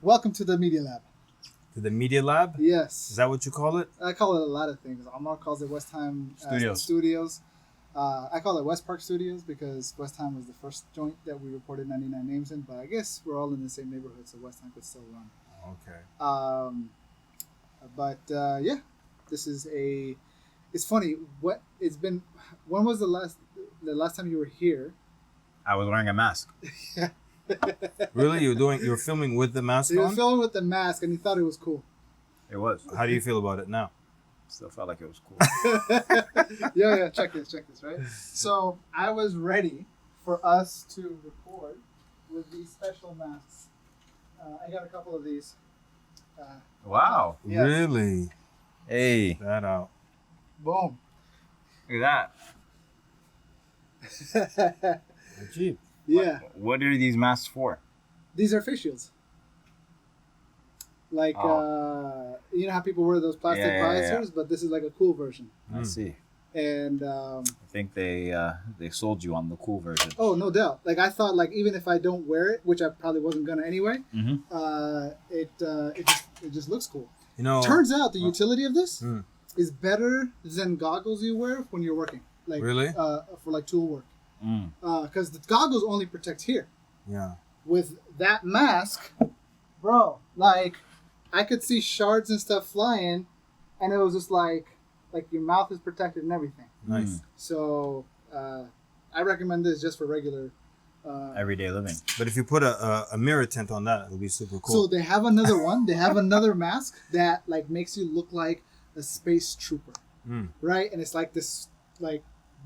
Welcome to the Media Lab. To the Media Lab? Yes. Is that what you call it? I call it a lot of things. Amar calls it West Ham Studios. I call it West Park Studios because West Ham was the first joint that we reported 99 names in, but I guess we're all in the same neighborhood, so West Ham could still run. Okay. Yeah, this is a. It's funny. When was the last time you were here? I was wearing a mask. Yeah. Really? You were filming with the mask You were on? filming with the mask, and you thought it was cool. It was. How do you feel about it now? Still felt like it was cool. Yeah. Check this, right? So I was ready for us to record with these special masks. I got a couple of these. Wow. Yeah. Really? Hey. That out. Boom. Look at that. Cheap. Yeah. What are these masks for? These are face shields. Like, you know how people wear those plastic visors, but this is like a cool version. I see. And I think they sold you on the cool version. oh, no doubt. Like I thought, like even if I don't wear it, which I probably wasn't gonna anyway, it just looks cool. You know. Turns out the utility of this Mm. is better than goggles you wear when you're working. Like Really? For like tool work. Mm. Because the goggles only protect here. Yeah. With that mask, bro, like I could see shards and stuff flying, and it was just like your mouth is protected and everything. Nice. So I recommend this just for regular. Everyday living. But if you put a mirror tint on that, it'll be super cool. So they have another one. They have another mask that like makes you look like a space trooper, right? And it's like this like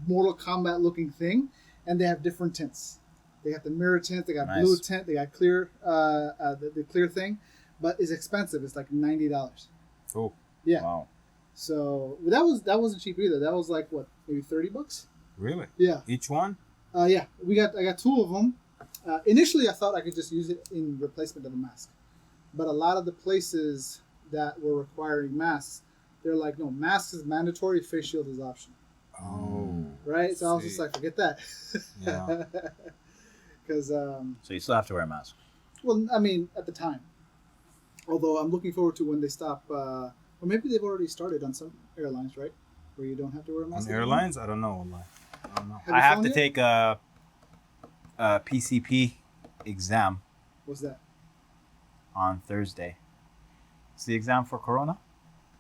Mortal Kombat looking thing, and they have different tints. They got the mirror tint, they got blue tint, they got clear, the clear thing, but it's expensive. It's like $90. Oh. Yeah. Wow. So that wasn't cheap either. That was like what, maybe $30? Really? Yeah. Each one? Yeah. I got two of them. Initially, I thought I could just use it in replacement of a mask, but a lot of the places that were requiring masks, they're like, no, mask is mandatory, face shield is optional. Oh. Right. So I was just like, forget that. Yeah. Because So you still have to wear a mask. well, I mean, at the time. Although I'm looking forward to when they stop, or maybe they've already started on some airlines, right? Where you don't have to wear a mask. On airlines? I don't know. I don't know. Have I you have flown to yet? take a PCP exam What's that? on Thursday. It's the exam for Corona.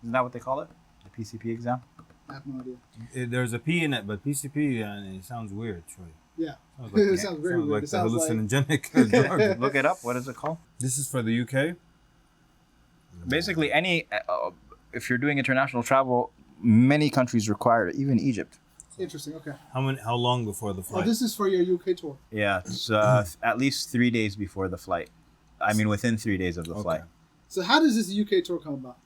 Isn't that what they call it? The PCP exam? I have no idea. There's a P in it, but PCP, it sounds weird, Troy. Yeah. Sounds It sounds very weird. like It the sounds like- hallucinogenic drug. Look it up. What is it called? This is for the UK? Basically, if you're doing international travel, many countries require it, even Egypt. Interesting. Okay. How long before the Oh, flight? this is for your UK tour. Yeah, it's at least 3 days before the flight. I mean, within 3 days of the flight. So how does this UK tour come about?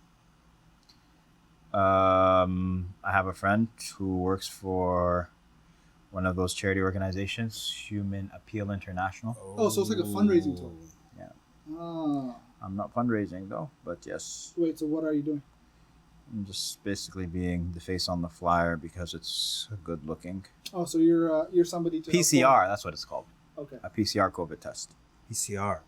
I have a friend who works for one of those charity organizations, Human Appeal International. Oh, so it's like a fundraising tour. Yeah. Oh. I'm not fundraising though, but yes, Wait. So what are you doing? I'm just basically being the face on the flyer because it's good looking. Oh, so you're somebody to help PCR, that's what it's called. Okay. A PCR COVID test. PCR.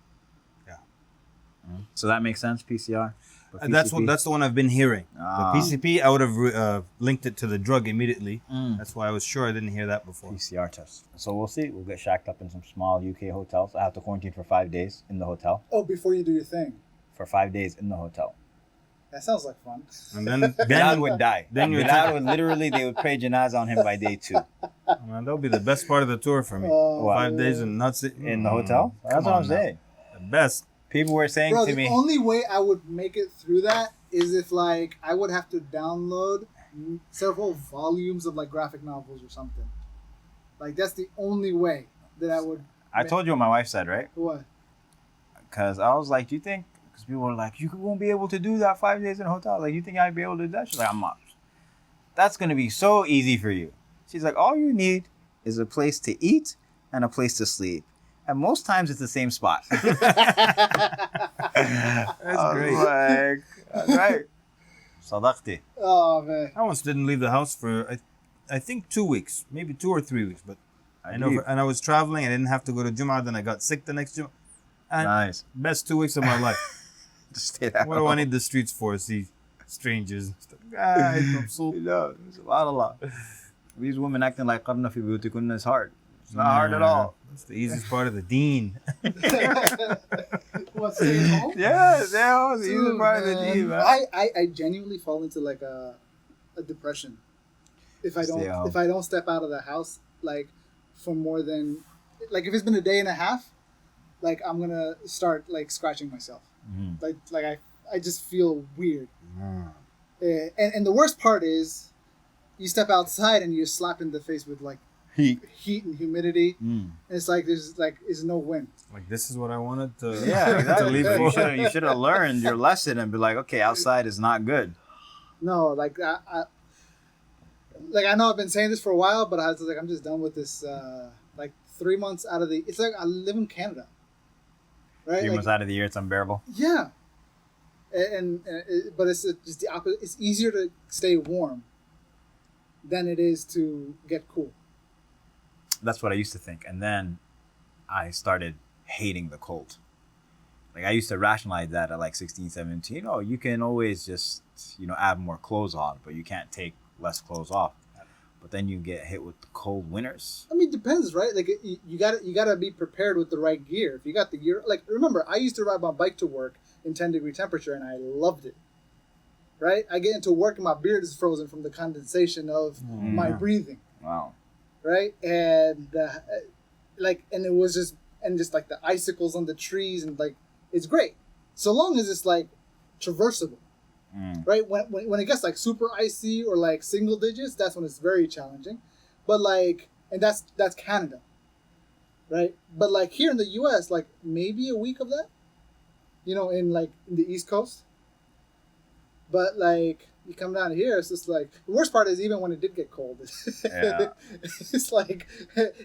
So that makes sense, PCR? But That's PCP? the one I've been hearing. Ah. The PCP, I would have linked it to the drug immediately. Mm. That's why I was sure I didn't hear that before. PCR test. So we'll see. We'll get shacked up in some small UK hotels. I have to quarantine for 5 days in the hotel. Oh, before you do your thing. For 5 days in the hotel. That sounds like fun. And then Bilal would die. then you're Bilal would literally, they would pray janazah on him by day 2. Man, that'll be the best part of the tour for me. Oh, 5 days and not sit In the hotel? That's what I'm saying. The best. People were saying Bro, to the me, only way I would make it through that is if like I would have to download several volumes of like graphic novels or something. Like that's the only way that I would. I told you what my wife said, right? What? Because I was like, do you think, because people were like, you won't be able to do that 5 days in a hotel. Like, you think I'd be able to do that? She's like, I'm not. That's going to be so easy for you. She's like, all you need is a place to eat and a place to sleep. And most times it's the same spot. That's great. Like, that's right. Sadaqti. Oh man. I once didn't leave the house for I think 2 weeks, maybe 2 or 3 weeks. But I know, and I was traveling. I didn't have to go to Jum'ah. Then I got sick the next Jum'ah. And Nice. best 2 weeks of my life. Just stay that What do I need the streets for? See strangers and stuff. You know, it's a lot. These women acting like qarna fi buyutikunna is hard. It's not hard at all. That's the easiest part of the deen. What's staying home? Yeah, that was the easiest Dude, part of the day, man. I genuinely fall into like a depression if I Stay home. don't step out of the house like for more than like if it's been a day and a half, like I'm gonna start like scratching myself. Mhm. Like I just feel weird. And the worst part is you step outside and you're slapped in the face with like Heat. and humidity. Mm. And it's like there's no wind. Like this is what I wanted to, Yeah, to exactly. leave You for. should have learned your lesson and be like, okay, outside is not good. No, like I know I've been saying this for a while, but I was like I'm just done with this. Like 3 months out of the, it's like I live in Canada, right? 3 Like, months out of the year, it's unbearable. yeah, but it's just the opposite. It's easier to stay warm than it is to get cool. That's what I used to think. And then I started hating the cold. Like I used to rationalize that at like 16, 17. Oh, you can always just, add more clothes on, but you can't take less clothes off. But then you get hit with the cold winters. I mean, it depends, right? Like you gotta be prepared with the right gear. If you got the gear, like remember, I used to ride my bike to work in 10-degree temperature, and I loved it. Right? I get into work and my beard is frozen from the condensation of my breathing. Wow. Right? And and it was just like the icicles on the trees and like it's great, so long as it's like traversable. Right? When it gets like super icy or like single digits, that's when it's very challenging. But like, and that's Canada, right? But like here in the U.S., like maybe a week of that, in the East Coast. But like you come down here, it's just like the worst part is even when it did get cold, Yeah. it's like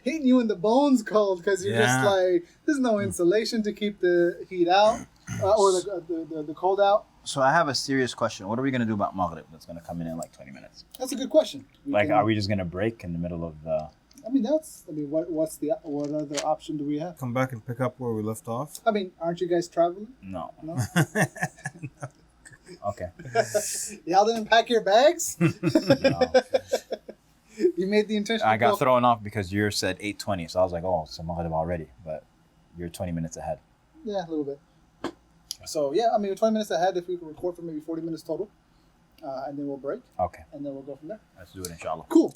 hitting you in the bones cold because you're just like there's no insulation to keep the heat out or the cold out. So I have a serious question. What are we going to do about Maghrib that's going to come in like 20 minutes? That's a good question. Are we just going to break in the middle of the... What other option do we have? Come back and pick up where we left off. I mean, aren't you guys traveling? No. No. Okay. Y'all didn't pack your bags? No. You made the intention. I got thrown off because you said 8:20, so I was like, oh, it's Maghrib already. But you're 20 minutes ahead. Yeah, a little bit. So, yeah, I mean, we're 20 minutes ahead if we can record for maybe 40 minutes total. And then we'll break. Okay. And then we'll go from there. Let's do it, inshallah. Cool.